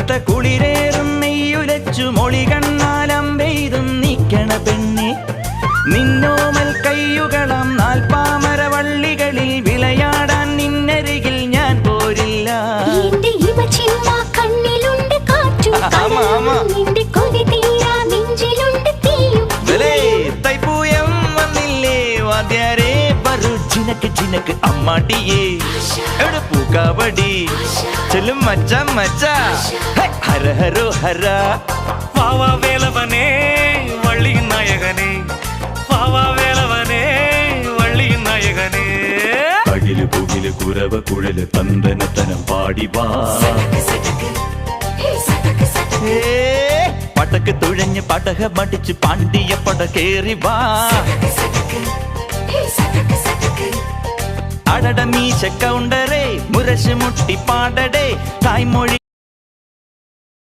തണുത്ത കുളിരേറും നെയ്യുലച്ചു മൊളി കണ്ണാലം പെയ്തും നീക്കണ പെണ്ണെ നിന്നോമൽ കയ്യുകളം നാൽപ്പാമര വള്ളികളിൽ വിളയാടാൻ നിന്നരികിൽ ഞാൻ പോരില്ല. തൈപ്പൂയം വന്നില്ലേ വാദ്യാരേ വരൂ ചിനക്ക് ചിനക്ക് അമ്മാടിയേ എവിടെ പൂക്കാവടി ചെല്ലും മച്ച മച്ച ഹര ഹരോ ഹര. വാവാ വേലവനേ വള്ളിயின் നായകനേ, വാവാ വേലവനേ വള്ളിயின் നായകനേ. അകില് പുകില് കുരവ കുഴല് തന്തനത്തനം പാടിവാ പടക്ക് തുഴഞ്ഞ് പടക മടിച്ച് പാണ്ടിയ പട കേറി വാ. അടട മീശ കൗണ്ടറേ മുരശ് മുട്ടി പാടടേ തായ്മൊഴി